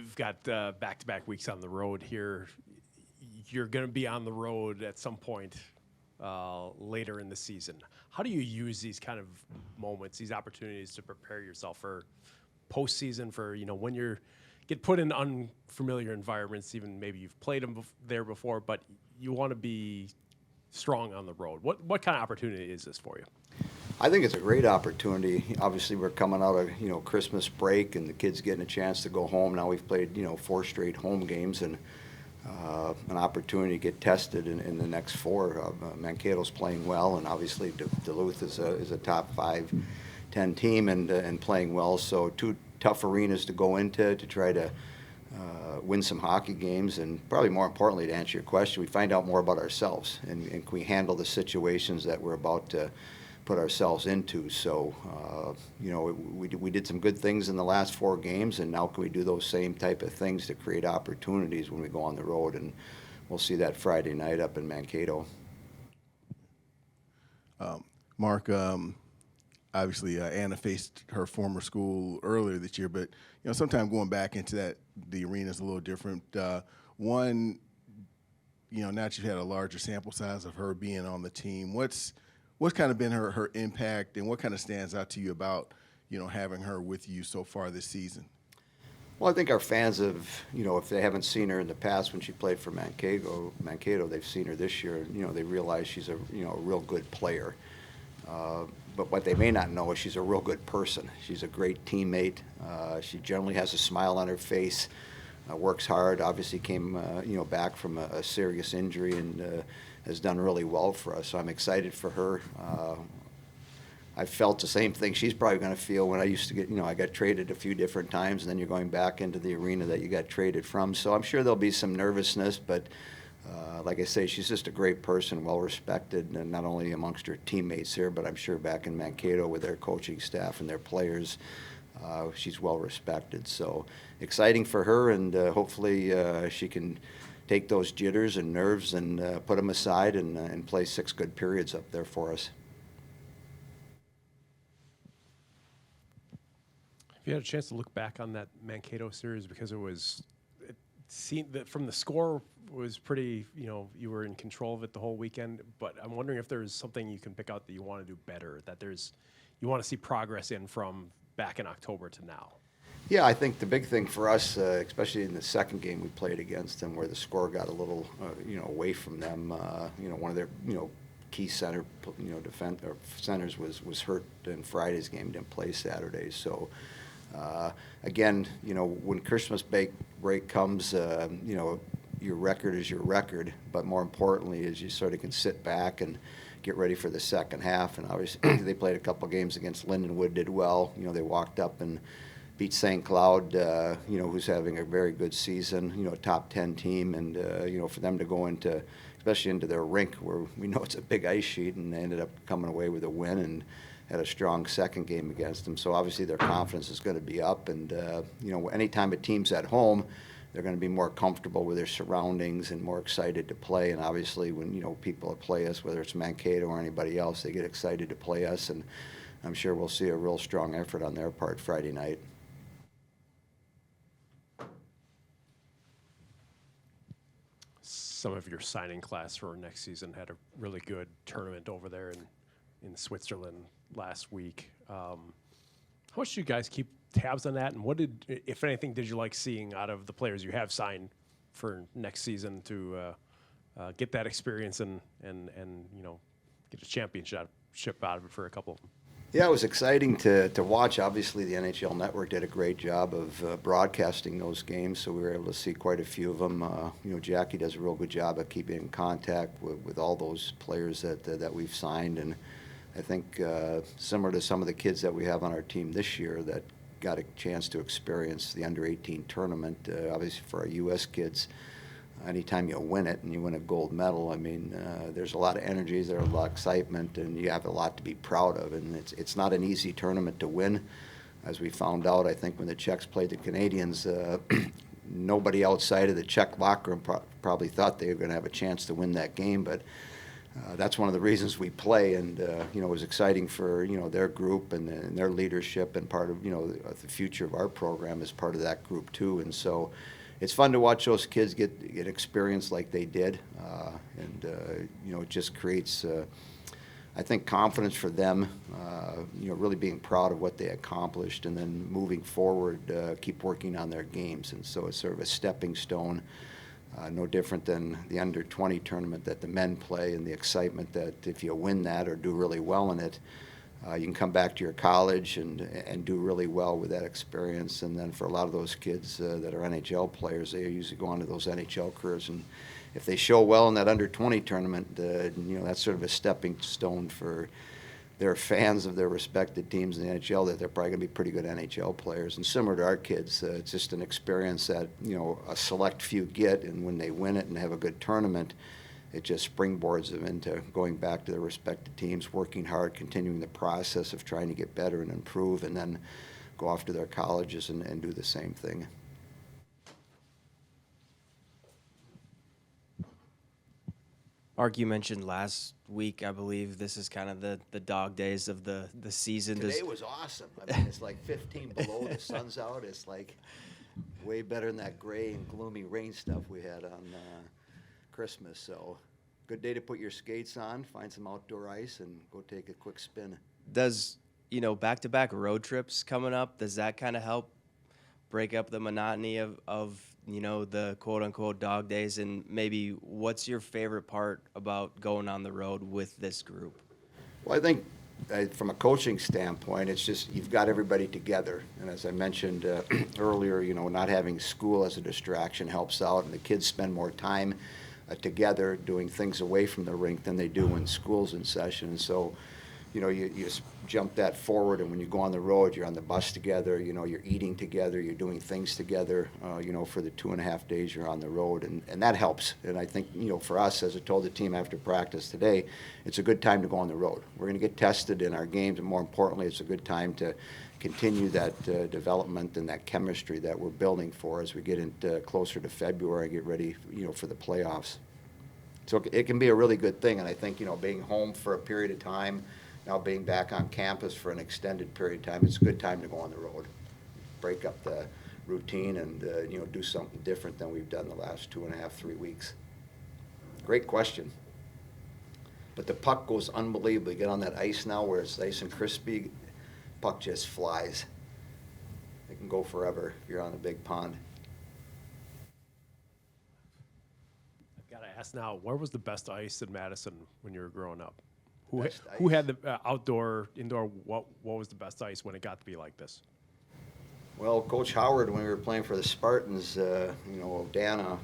you've got back-to-back weeks on the road here. You're going to be on the road at some point later in the season. How do you use these kind of moments, these opportunities to prepare yourself for postseason, for when you're get put in unfamiliar environments, even maybe you've played them there before, but you want to be strong on the road. What kind of opportunity is this for you? I think it's a great opportunity. Obviously, we're coming out of Christmas break, and the kids getting a chance to go home. Now we've played 4 straight home games, and an opportunity to get tested in the next 4. Mankato's playing well, and obviously Duluth is a top 5-10 team and playing well. So 2 tough arenas to go into to try to win some hockey games, and probably more importantly, to answer your question, we find out more about ourselves and can we handle the situations that we're about to put ourselves into. So, we did some good things in the last 4 games, and now can we do those same type of things to create opportunities when we go on the road? And we'll see that Friday night up in Mankato. Mark, obviously Anna faced her former school earlier this year, but sometime going back into the arena is a little different. One, now that you've had a larger sample size of her being on the team, what's kind of been her impact, and what kind of stands out to you about having her with you so far this season? Well, I think our fans have, if they haven't seen her in the past when she played for Mankato, they've seen her this year. They realize she's a real good player. But what they may not know is she's a real good person. She's a great teammate. She generally has a smile on her face, works hard. Obviously came back from a serious injury and has done really well for us. So I'm excited for her. I felt the same thing she's probably going to feel when I used to get, I got traded a few different times, and then you're going back into the arena that you got traded from. So I'm sure there'll be some nervousness, but like I say, she's just a great person, well respected, and not only amongst her teammates here, but I'm sure back in Mankato with their coaching staff and their players, she's well respected. So exciting for her, and hopefully she can take those jitters and nerves and put them aside and play 6 good periods up there for us. Have you had a chance to look back on that Mankato series, because it seemed that from the score was pretty, you were in control of it the whole weekend, but I'm wondering if there's something you can pick out that you want to do better, that you want to see progress in from back in October to now. Yeah, I think the big thing for us, especially in the second game we played against them, where the score got a little, away from them. One of their, key centers was hurt in Friday's game, didn't play Saturday. So, again, when Christmas break comes, your record is your record, but more importantly is you sort of can sit back and get ready for the second half. And obviously they played a couple games against Lindenwood, did well. They walked up and beat St. Cloud, who's having a very good season, a top 10 team. And, for them to go especially into their rink where we know it's a big ice sheet, and they ended up coming away with a win and had a strong second game against them. So obviously their confidence is going to be up. And, anytime a team's at home, they're going to be more comfortable with their surroundings and more excited to play. And obviously when, people play us, whether it's Mankato or anybody else, they get excited to play us. And I'm sure we'll see a real strong effort on their part Friday night. Some of your signing class for next season had a really good tournament over there in Switzerland last week. How much do you guys keep tabs on that, and what if anything, did you like seeing out of the players you have signed for next season to get that experience and get a championship out of it for a couple of them? Yeah, it was exciting to watch. Obviously, the NHL Network did a great job of broadcasting those games, so we were able to see quite a few of them. Jackie does a real good job of keeping in contact with all those players that we've signed, and I think similar to some of the kids that we have on our team this year that got a chance to experience the under-18 tournament, obviously for our U.S. kids, anytime you win it and you win a gold medal, I mean, there's a lot of energy, there's a lot of excitement, and you have a lot to be proud of. And it's not an easy tournament to win. As we found out, I think when the Czechs played the Canadians, nobody outside of the Czech locker room probably thought they were going to have a chance to win that game. But That's one of the reasons we play, and you know, it was exciting for, you know, their group and their leadership, and part of, you know, the future of our program is part of that group too. And so it's fun to watch those kids get experience like they did, and you know, it just creates I think confidence for them, you know, really being proud of what they accomplished, and then moving forward, keep working on their games. And so it's sort of a stepping stone, no different than the under-20 tournament that the men play, and the excitement that if you win that or do really well in it, you can come back to your college and do really well with that experience. And then for a lot of those kids that are NHL players, they usually go on to those NHL careers, and if they show well in that under-20 tournament, you know, that's sort of a stepping stone for their fans of their respected teams in the NHL, that they're probably going to be pretty good NHL players. And similar to our kids, it's just an experience that, you know, a select few get, and when they win it and have a good tournament, it just springboards them into going back to their respected teams, working hard, continuing the process of trying to get better and improve, and then go off to their colleges and do the same thing. Mark, you mentioned last week, I believe this is kind of the dog days of the season. Today was awesome. I mean, it's like 15 below, the sun's out. It's like way better than that gray and gloomy rain stuff we had on Christmas. So good day to put your skates on, find some outdoor ice, and go take a quick spin. Does, you know, back-to-back road trips coming up, does that kind of help break up the monotony of you know, the quote-unquote dog days? And maybe what's your favorite part about going on the road with this group? Well, I think from a coaching standpoint, it's just you've got everybody together. And as I mentioned earlier, you know, not having school as a distraction helps out, and the kids spend more time together doing things away from the rink than they do when school's in session. And so, you know, you just jump that forward, and when you go on the road, you're on the bus together, you know, you're eating together, you're doing things together, you know, for the 2.5 days you're on the road, and that helps. And I think, you know, for us, as I told the team after practice today, it's a good time to go on the road. We're going to get tested in our games, and more importantly, it's a good time to continue that development and that chemistry that we're building for as we get into closer to February and get ready, you know, for the playoffs. So it can be a really good thing, and I think, you know, being home for a period of time, now being back on campus for an extended period of time, it's a good time to go on the road, break up the routine, and you know, do something different than we've done the last 2.5, 3 weeks. Great question. But the puck goes unbelievably. Get on that ice now where it's nice and crispy, puck just flies. It can go forever if you're on a big pond. I've got to ask now, where was the best ice in Madison when you were growing up? Who had the outdoor, indoor, what was the best ice when it got to be like this? Well, Coach Howard, when we were playing for the Spartans, you know, Dana,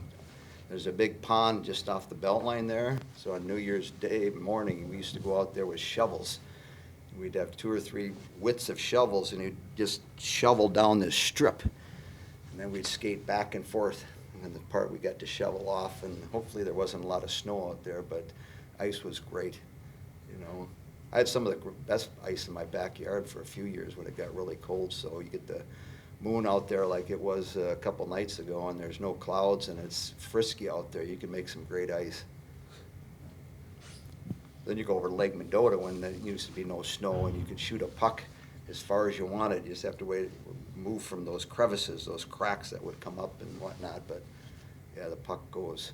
there's a big pond just off the belt line there. So on New Year's Day morning, we used to go out there with shovels. We'd have 2 or 3 widths of shovels, and you'd just shovel down this strip. And then we'd skate back and forth, and then the part we got to shovel off, and hopefully there wasn't a lot of snow out there, but ice was great. You know, I had some of the best ice in my backyard for a few years when it got really cold. So you get the moon out there like it was a couple nights ago, and there's no clouds, and it's frisky out there. You can make some great ice. Then you go over to Lake Mendota when there used to be no snow, and you could shoot a puck as far as you wanted. You just have to move from those crevices, those cracks that would come up and whatnot. But yeah, the puck goes.